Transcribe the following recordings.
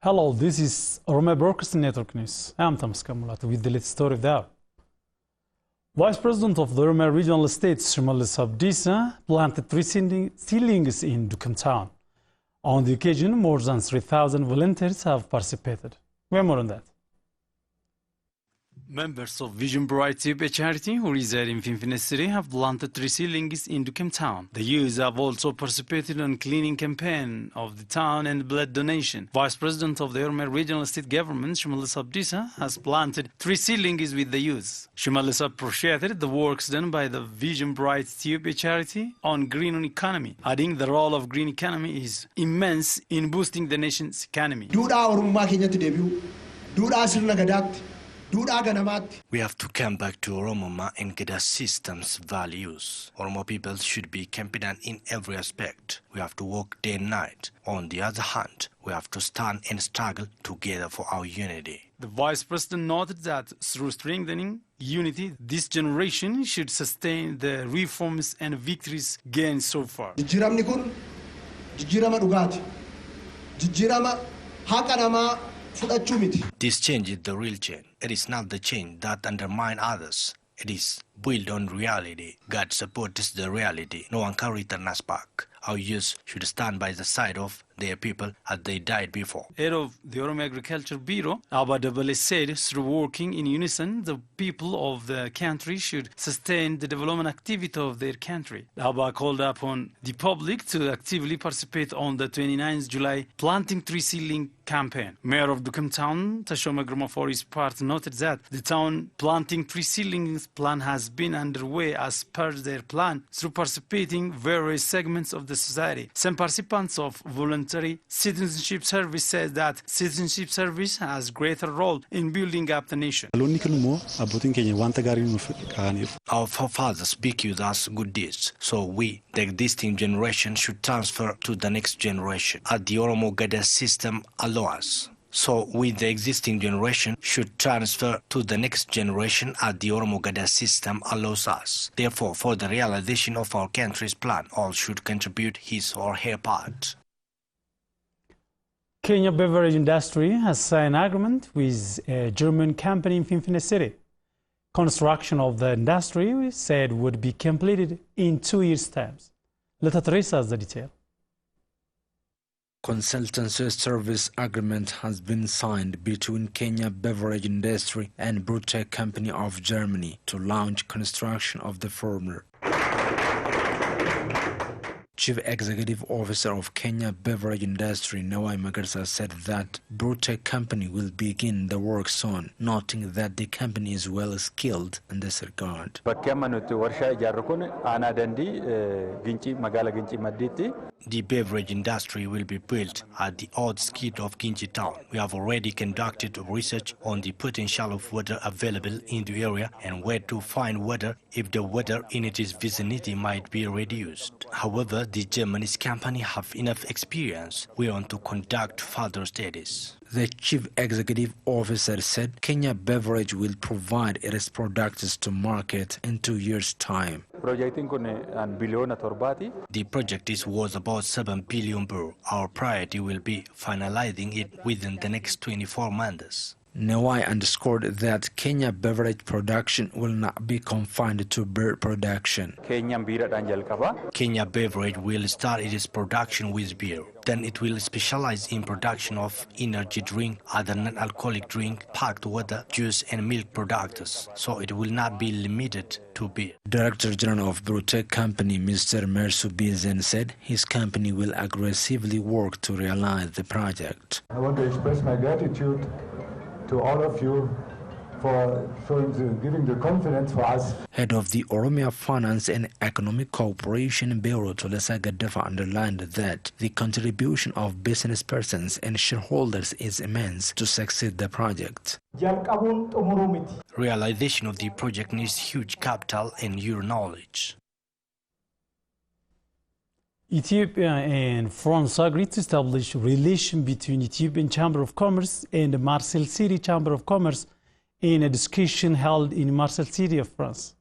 Hello, this is Oromia Broadcasting Network News. I'm Thomas Kamulat with the latest story of the hour. Vice President of the Oromia Regional Estates, Shimalis Abdisa, planted 3 seedlings in Dukum town. On the occasion, more than 3,000 volunteers have participated. We have more on that. Members of Vision Bright Ethiopia charity who reside in Finfinne City have planted 3 seedlings in Dukum town. The youth have also participated in cleaning campaign of the town and blood donation. Vice President of the Oromia Regional State Government, Shimalis Abdisa, has planted 3 seedlings with the youth. Shimalis appreciated the works done by the Vision Bright Ethiopia charity on green economy, adding the role of green economy is immense in boosting the nation's economy. We have to come back to Oromo and get our system's values. Oromo people should be competent in every aspect. We have to work day and night. On the other hand, we have to stand and struggle together for our unity. The Vice President noted that through strengthening unity, this generation should sustain the reforms and victories gained so far. This change is the real change. It is not the change that undermines others. It is built on reality. God supports the reality. No one can return us back. Our youth should stand by the side of their people as they died before. Head of the Oromia Agriculture Bureau, Abba Dabale, said through working in unison, the people of the country should sustain the development activity of their country. Abba called upon the public to actively participate on the 29th July planting 3 seedling campaign. Mayor of Dukum town, Tashoma Gruma, for his part, noted that the town planting 3 seedlings plan has been underway as per their plan through participating various segments of the society. Some participants of voluntary citizenship service said that citizenship service has greater role in building up the nation. Our forefathers speak with us good deeds, so we, the existing generation, should transfer to the next generation as the Oromo Gada system allows us. So we, the existing generation, should transfer to the next generation as the Oromo Gada system allows us. Therefore, for the realization of our country's plan, all should contribute his or her part. Kenya Beverage industry has signed an agreement with a German company in Finfinne City. Construction of the industry said would be completed in 2 years' time. Leta Teresa has the detail. Consultancy service agreement has been signed between Kenya Beverage Industry and Brutec Company of Germany to launch construction of the former. Chief Executive Officer of Kenya Beverage Industry, Nawai Magarsa, said that Brutec Company will begin the work soon, noting that the company is well skilled in this regard. The beverage industry will be built at the old skid of Ginji town. We have already conducted research on the potential of water available in the area and where to find water if the water in its vicinity might be reduced. However, the Germanese company have enough experience. We want to conduct further studies. The Chief Executive Officer said Kenya Beverage will provide its products to market in 2 years' time. The project is worth about 7 billion birr. Our priority will be finalizing it within the next 24 months. Nawai underscored that Kenya beverage production will not be confined to beer production. Kenya Beverage will start its production with beer. Then it will specialize in production of energy drink, other non-alcoholic drink, packed water, juice and milk products. So it will not be limited to beer. Director General of Brutec Company, Mr. Mersu Bizen, said his company will aggressively work to realize the project. I want to express my gratitude to all of you for giving the confidence for us. Head of the Oromia Finance and Economic Cooperation Bureau, Tolesa Gadefa, underlined that the contribution of business persons and shareholders is immense to succeed the project. Realization of the project needs huge capital and your knowledge. Ethiopia and France agreed to establish relation between Ethiopian Chamber of Commerce and the Marseille City Chamber of Commerce in a discussion held in Marseille City of France.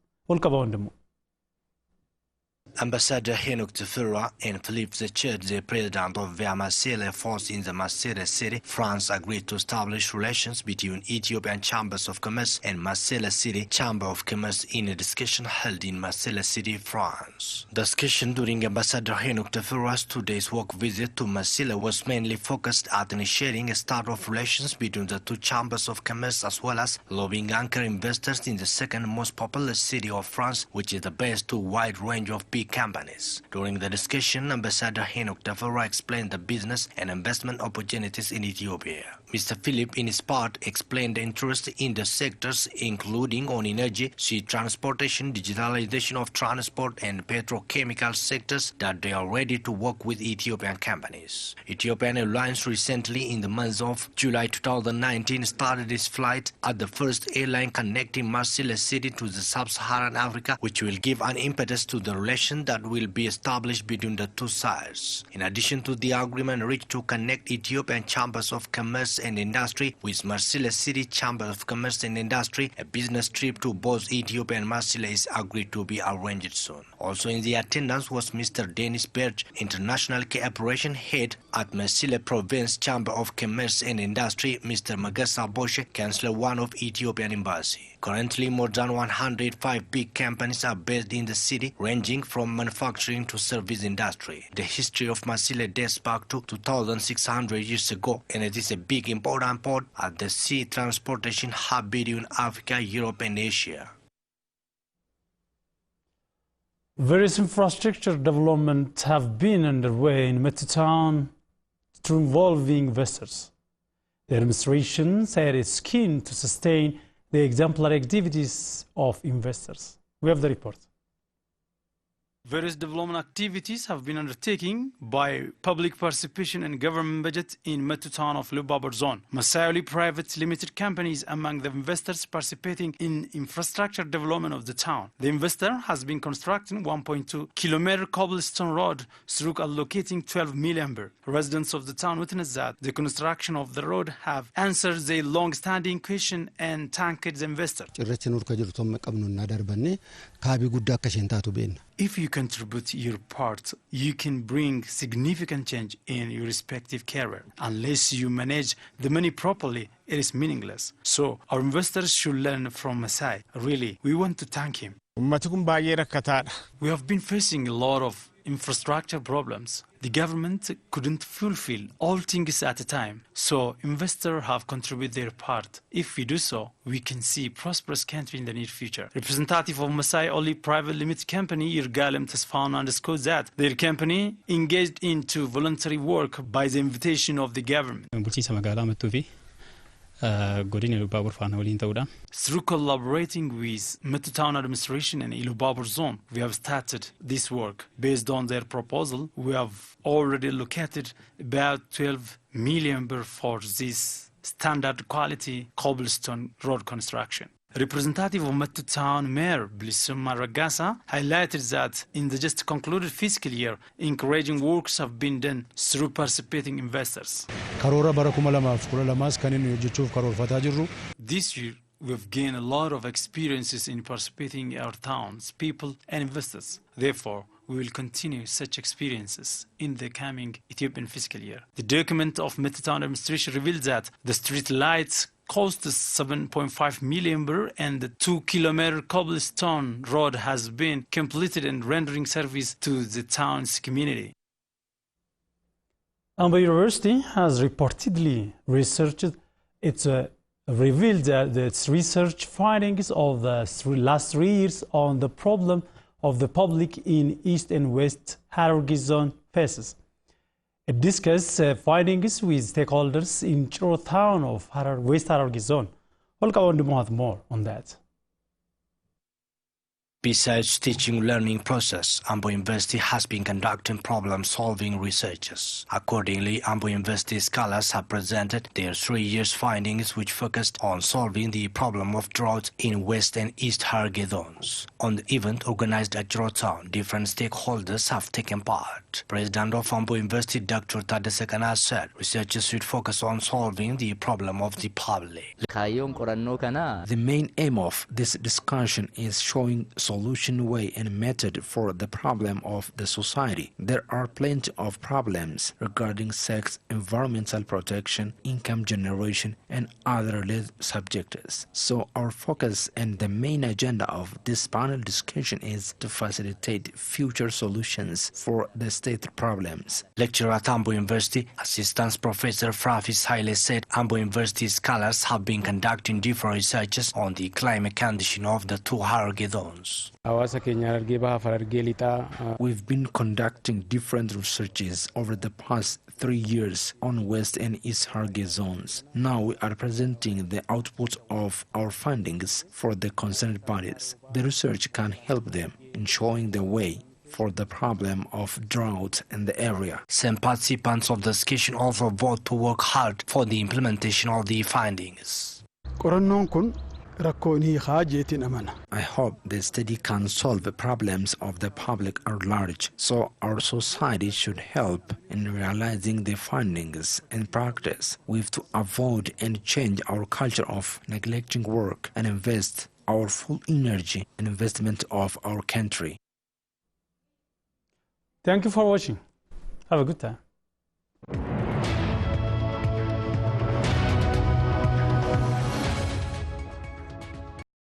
Ambassador Henok Tefura and Philippe Zechert, the president of the Masile force in the Masile city, France, agreed to establish relations between Ethiopian Chambers of Commerce and Masile City Chamber of Commerce in a discussion held in Masile City, France. The discussion during Ambassador Henok Tefura's 2 days work visit to Masile was mainly focused at initiating a start of relations between the two chambers of commerce as well as lobbying anchor investors in the second most populous city of France, which is the base to a wide range of big companies. During the discussion, Ambassador Henok Tefura explained the business and investment opportunities in Ethiopia. Mr. Philip, in his part, explained the interest in the sectors including on energy, sea transportation, digitalization of transport and petrochemical sectors that they are ready to work with Ethiopian companies. Ethiopian Airlines recently in the month of July 2019 started its flight at the first airline connecting Masile City to the sub-Saharan Africa, which will give an impetus to the relation that will be established between the two sides. In addition to the agreement reached to connect Ethiopian Chambers of Commerce and Industry with Masile City Chamber of Commerce and Industry, a business trip to both Ethiopia and Masile is agreed to be arranged soon. Also in the attendance was Mr. Dennis Beverage, International Cooperation Head at Masile Province Chamber of Commerce and Industry, Mr. Magasa Boshe, Chancellor 1 of Ethiopian Embassy. Currently, more than 105 big companies are based in the city, ranging from manufacturing to service industry. The history of Masile dates back to 2,600 years ago, and it is a big important port at the sea transportation hub between Africa, Europe, and Asia. Various infrastructure developments have been underway in Metu Town through involving investors. The administration said it's keen to sustain the exemplary activities of investors. We have the report. Various development activities have been undertaken by public participation and government budget in Metu Town of Lubabar Zone. Masayoli Private Limited Company is among the investors participating in infrastructure development of the town. The investor has been constructing 1.2 kilometer cobblestone road through allocating 12 million birr. Residents of the town witness that the construction of the road have answered their long-standing question and thanked the investor. If you contribute your part, you can bring significant change in your respective career. Unless you manage the money properly, it is meaningless. So our investors should learn from Masai. Really, we want to thank him. We have been facing a lot of infrastructure problems. The government couldn't fulfill all things at a time, so investors have contributed their part. If we do so, we can see prosperous country in the near future. Representative of Masai Oli Private Limited Company, Irgalem Tesfano, underscores that their company engaged into voluntary work by the invitation of the government. Through collaborating with Metu Town administration and Ilubabur zone, we have started this work. Based on their proposal, we have already allocated about 12 million birr for this standard quality cobblestone road construction. Representative of Metu Town Mayor Blissuma Ragasa highlighted that in the just concluded fiscal year, encouraging works have been done through participating investors. This year, we've gained a lot of experiences in participating in our towns, people, and investors. Therefore, we will continue such experiences in the coming Ethiopian fiscal year. The document of Metu Town administration reveals that the street lights cost 7.5 million birr and the 2-kilometer cobblestone road has been completed and rendering service to the town's community. Amba University has reportedly researched revealed that its research findings of the last 3 years on the problem of the public in East and West Hararghe zone faces. It discussed findings with stakeholders in Chiro town of West Hararghe zone. Welcome to have more on that. Besides teaching learning process, Ambo University has been conducting problem-solving researches. Accordingly, Ambo University scholars have presented their 3 years findings which focused on solving the problem of drought in West and East Hararghe zones. On the event organized at Chiro town, different stakeholders have taken part. President of Ambo University, Dr. Tadesse Kana, said researchers should focus on solving the problem of the public. The main aim of this discussion is showing solution way and method for the problem of the society. There are plenty of problems regarding sex, environmental protection, income generation, and other related subjects. So our focus and the main agenda of this panel discussion is to facilitate future solutions for the state problems. Lecturer at Ambo University, Assistant Professor Frafis Haile said Ambo University scholars have been conducting different researches on the climate condition of the two Hararghe zones. We've been conducting different researches over the past 3 years on West and East Hararghe zones. Now we are presenting the output of our findings for the concerned parties. The research can help them in showing the way for the problem of drought in the area. Some participants of the discussion also vowed to work hard for the implementation of the findings. I hope the study can solve the problems of the public at large, so our society should help in realizing the findings in practice. We have to avoid and change our culture of neglecting work and invest our full energy in investment of our country. Thank you for watching. Have a good time.